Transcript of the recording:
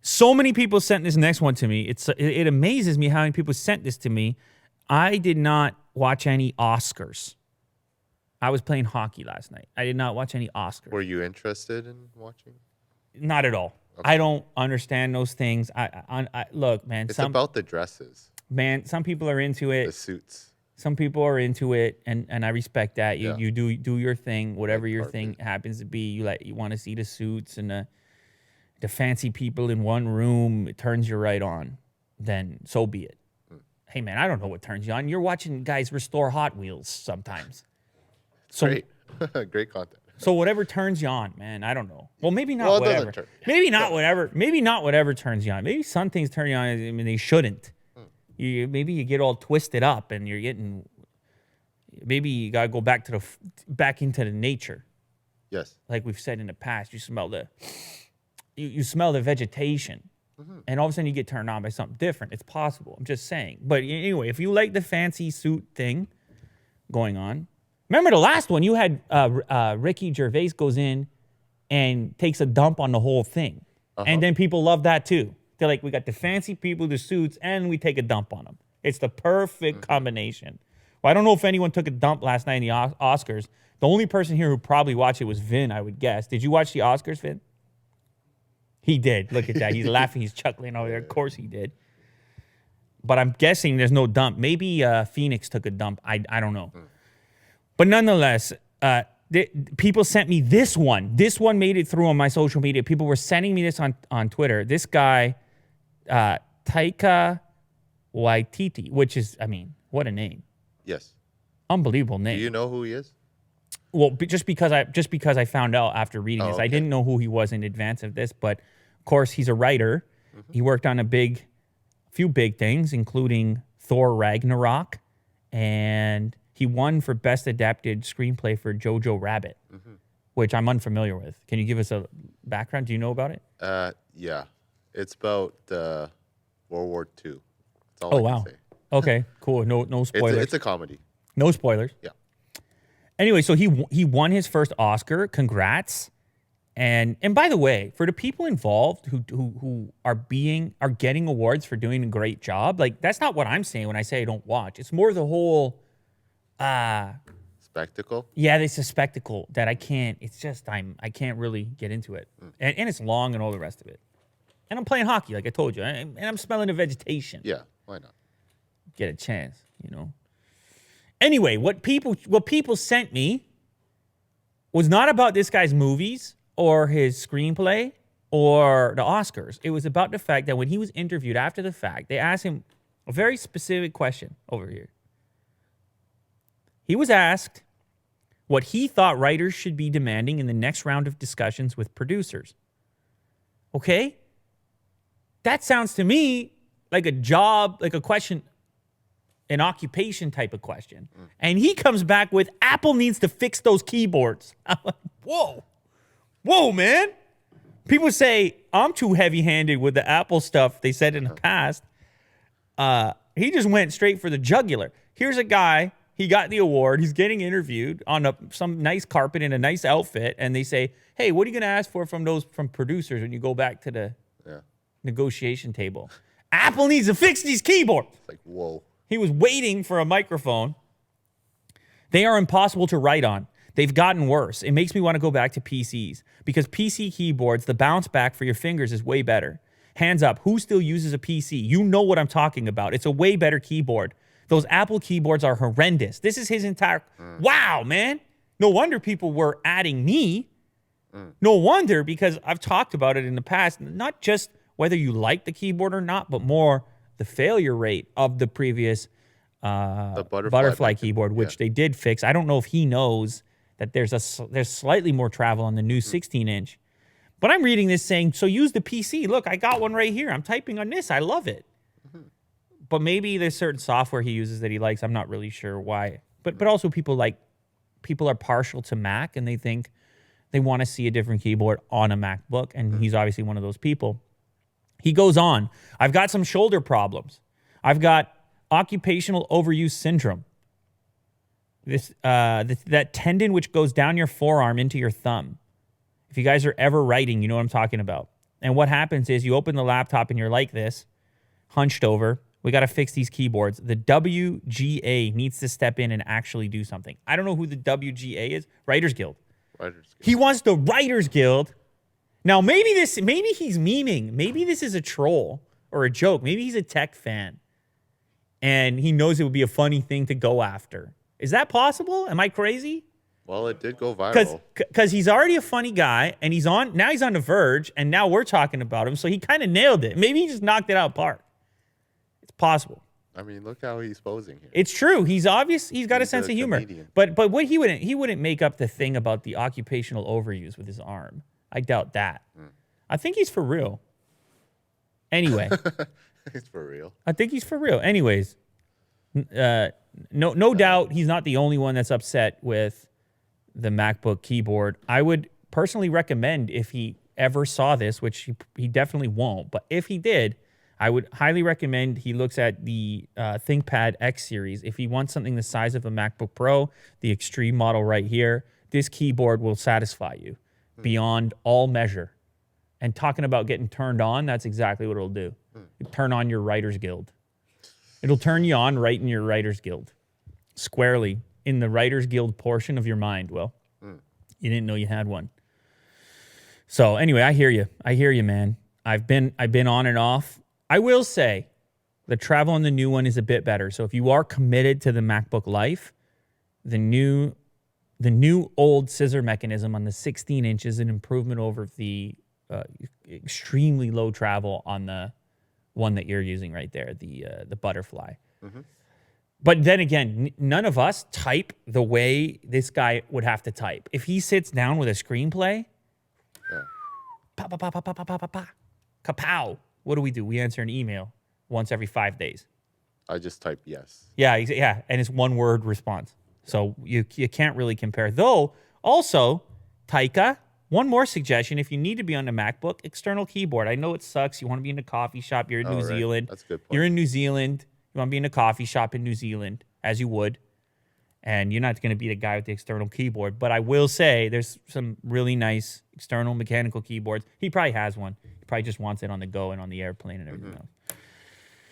So many people sent this next one to me. It amazes me how many people sent this to me. I did not watch any Oscars. I was playing hockey last night. I did not watch any Oscars. Were you interested in watching? Not at all. Okay. I don't understand those things. Look, man. It's about the dresses. Man, some people are into it. The suits. Some people are into it, and I respect that. Yeah. You do your thing, whatever Like your carpet. thing happens to be. You want to see the suits and the fancy people in one room. It turns you right on. Then so be it. Hey man, I don't know what turns you on. You're watching guys restore Hot Wheels sometimes. So Great. Great content. so whatever turns you on, man. I don't know. Well, maybe not Well, it doesn't whatever. turn- Maybe not whatever. Maybe not whatever turns you on. Maybe some things turn you on. I mean, they shouldn't. Maybe you get all twisted up and you're getting. Maybe you gotta go back to back into the nature, Yes. like we've said in the past. You smell you smell the vegetation, and all of a sudden you get turned on by something different. It's possible. I'm just saying. But anyway, if you like the fancy suit thing going on, remember the last one you had Ricky Gervais goes in and takes a dump on the whole thing, and then people love that too. They're like, we got the fancy people, the suits, and we take a dump on them. It's the perfect combination. Well, I don't know if anyone took a dump last night in the Oscars. The only person here who probably watched it was Vin, I would guess. Did you watch the Oscars, Vin? He did. Look at that. He's laughing. He's chuckling over there. Of course he did. But I'm guessing there's no dump. Maybe Phoenix took a dump. I don't know. But nonetheless, people sent me this one. This one made it through on my social media. People were sending me this on Twitter. This guy, Taika Waititi, which is, I mean, what a name. Yes. Unbelievable name. Do you know who he is? Well, just because I found out after reading this, okay. I didn't know who he was in advance of this, but of course he's a writer. He worked on a few big things, including Thor Ragnarok, and he won for best adapted screenplay for Jojo Rabbit, which I'm unfamiliar with. Can you give us a background? Do you know about it? Yeah. It's about World War II. That's all Oh I wow. can say. Okay, cool. No spoilers. It's a comedy. No spoilers. Yeah. Anyway, so he won his first Oscar. Congrats. And by the way, for the people involved who are getting awards for doing a great job, like that's not what I'm saying when I say I don't watch. It's more the whole Spectacle. yeah, it's a spectacle that I can't. It's just I can't really get into it, and it's long and all the rest of it. And I'm playing hockey, like I told you, and I'm smelling the vegetation. Yeah. Why not? Get a chance, you know. Anyway, what people sent me was not about this guy's movies or his screenplay or the Oscars. It was about the fact that when he was interviewed after the fact, they asked him a very specific question over here. He was asked what he thought writers should be demanding in the next round of discussions with producers. Okay? That sounds to me like a job, like a question, an occupation type of question. And he comes back with Apple needs to fix those keyboards. I'm like, whoa, man. People say I'm too heavy-handed with the Apple stuff they said in the past. He just went straight for the jugular. Here's a guy, he got the award, he's getting interviewed on some nice carpet in a nice outfit, and they say, hey, what are you going to ask for from producers when you go back to the negotiation table? Apple needs to fix these keyboards. It's like, whoa. He was waiting for a microphone. They are impossible to write on. They've gotten worse. It makes me want to go back to PCs because PC keyboards, the bounce back for your fingers is way better. Hands up, who still uses a PC? You know what I'm talking about. It's a way better keyboard. Those Apple keyboards are horrendous. This is his entire... Wow, man. No wonder people were adding me. No wonder, because I've talked about it in the past, not just whether you like the keyboard or not, but more the failure rate of the previous The butterfly keyboard, which they did fix. I don't know if he knows that there's slightly more travel on the new 16-inch. But I'm reading this saying, so use the PC. Look, I got one right here. I'm typing on this. I love it. But maybe there's certain software he uses that he likes. I'm not really sure why. But also people are partial to Mac, and they think they want to see a different keyboard on a MacBook, and he's obviously one of those people. He goes on, I've got some shoulder problems. I've got occupational overuse syndrome. That tendon which goes down your forearm into your thumb. If you guys are ever writing, you know what I'm talking about. And what happens is you open the laptop and you're like this, hunched over. We got to fix these keyboards. The WGA needs to step in and actually do something. I don't know who the WGA is. Writers Guild. He wants the Writers Guild. Now, maybe he's memeing. Maybe this is a troll or a joke. Maybe he's a tech fan. And he knows it would be a funny thing to go after. Is that possible? Am I crazy? Well, it did go viral. Because he's already a funny guy, and he's on The Verge, and now we're talking about him, so he kind of nailed it. Maybe he just knocked it out of the park. It's possible. I mean, look how he's posing here. It's true. He's got a sense of humor. Comedian. But what he wouldn't make up the thing about the occupational overuse with his arm. I doubt that. I think he's for real. Anyway. It's for real. I think he's for real. Anyways, no doubt he's not the only one that's upset with the MacBook keyboard. I would personally recommend, if he ever saw this, which he definitely won't, but if he did, I would highly recommend he looks at the ThinkPad X series. If he wants something the size of a MacBook Pro, the Extreme model right here, this keyboard will satisfy you beyond all measure. And talking about getting turned on, that's exactly what it'll do. Turn on your Writers Guild. It'll turn you on right in your Writers Guild. Squarely in the Writers Guild portion of your mind. Well, you didn't know you had one. So anyway, I hear you, man. I've been on and off. I will say the travel on the new one is a bit better. So if you are committed to the MacBook Life, the new old scissor mechanism on the 16 inch is an improvement over the extremely low travel on the one that you're using right there, the Butterfly. But then again, none of us type the way this guy would have to type. If he sits down with a screenplay, pa pa pa pa pa pa pa pa pa, kapow. What do? We answer an email once every 5 days. I just type yes. Yeah, and it's one word response. So you can't really compare. Though, also, Taika, one more suggestion. If you need to be on the MacBook, external keyboard. I know it sucks. You want to be in a coffee shop. You're in New Zealand. That's a good point. You're in New Zealand. You want to be in a coffee shop in New Zealand, as you would. And you're not going to be the guy with the external keyboard. But I will say there's some really nice external mechanical keyboards. He probably has one. He probably just wants it on the go and on the airplane and everything else.